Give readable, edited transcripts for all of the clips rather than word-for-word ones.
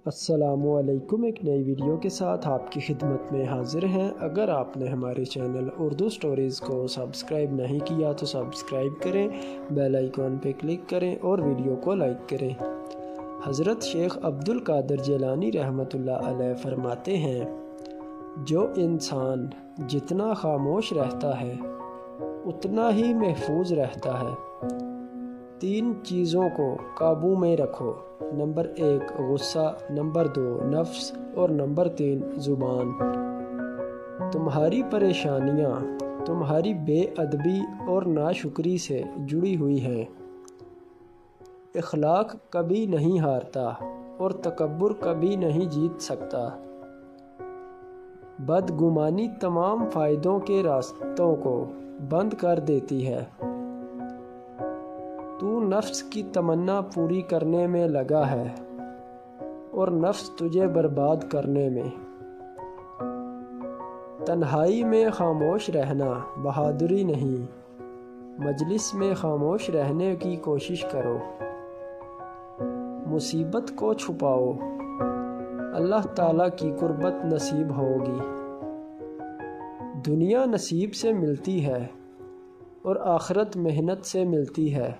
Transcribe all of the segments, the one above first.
السلام علیکم، ایک نئی ویڈیو کے ساتھ آپ کی خدمت میں حاضر ہیں۔ اگر آپ نے ہمارے چینل اردو سٹوریز کو سبسکرائب نہیں کیا تو سبسکرائب کریں، بیل آئیکن پہ کلک کریں اور ویڈیو کو لائک کریں۔ حضرت شیخ عبد القادر جیلانی رحمۃ اللہ علیہ فرماتے ہیں، جو انسان جتنا خاموش رہتا ہے اتنا ہی محفوظ رہتا ہے۔ 3 چیزوں کو قابو میں رکھو: نمبر 1 غصہ، نمبر 2 نفس اور نمبر 3 زبان۔ تمہاری پریشانیاں تمہاری بے ادبی اور ناشکری سے جڑی ہوئی ہیں۔ اخلاق کبھی نہیں ہارتا اور تکبر کبھی نہیں جیت سکتا۔ بدگمانی تمام فائدوں کے راستوں کو بند کر دیتی ہے۔ تو نفس کی تمنا پوری کرنے میں لگا ہے اور نفس تجھے برباد کرنے میں۔ تنہائی میں خاموش رہنا بہادری نہیں، مجلس میں خاموش رہنے کی کوشش کرو۔ مصیبت کو چھپاؤ، اللہ تعالیٰ کی قربت نصیب ہوگی۔ دنیا نصیب سے ملتی ہے اور آخرت محنت سے ملتی ہے،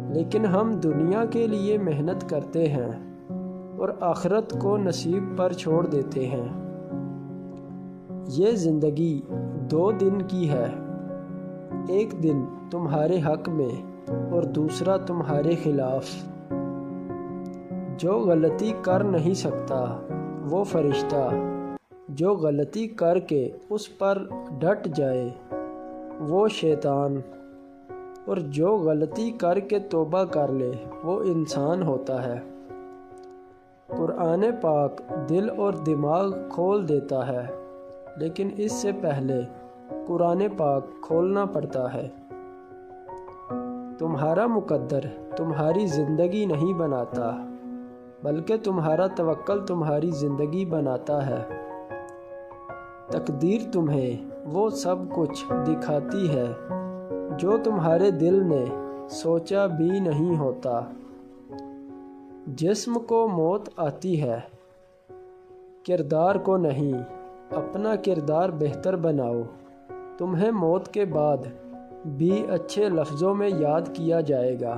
لیکن ہم دنیا کے لیے محنت کرتے ہیں اور آخرت کو نصیب پر چھوڑ دیتے ہیں۔ یہ زندگی 2 دن کی ہے، ایک دن تمہارے حق میں اور دوسرا تمہارے خلاف۔ جو غلطی کر نہیں سکتا وہ فرشتہ، جو غلطی کر کے اس پر ڈٹ جائے وہ شیطان، اور جو غلطی کر کے توبہ کر لے وہ انسان ہوتا ہے۔ قرآن پاک دل اور دماغ کھول دیتا ہے، لیکن اس سے پہلے قرآن پاک کھولنا پڑتا ہے۔ تمہارا مقدر تمہاری زندگی نہیں بناتا، بلکہ تمہارا توکل تمہاری زندگی بناتا ہے۔ تقدیر تمہیں وہ سب کچھ دکھاتی ہے جو تمہارے دل نے سوچا بھی نہیں ہوتا۔ جسم کو موت آتی ہے، کردار کو نہیں۔ اپنا کردار بہتر بناؤ، تمہیں موت کے بعد بھی اچھے لفظوں میں یاد کیا جائے گا۔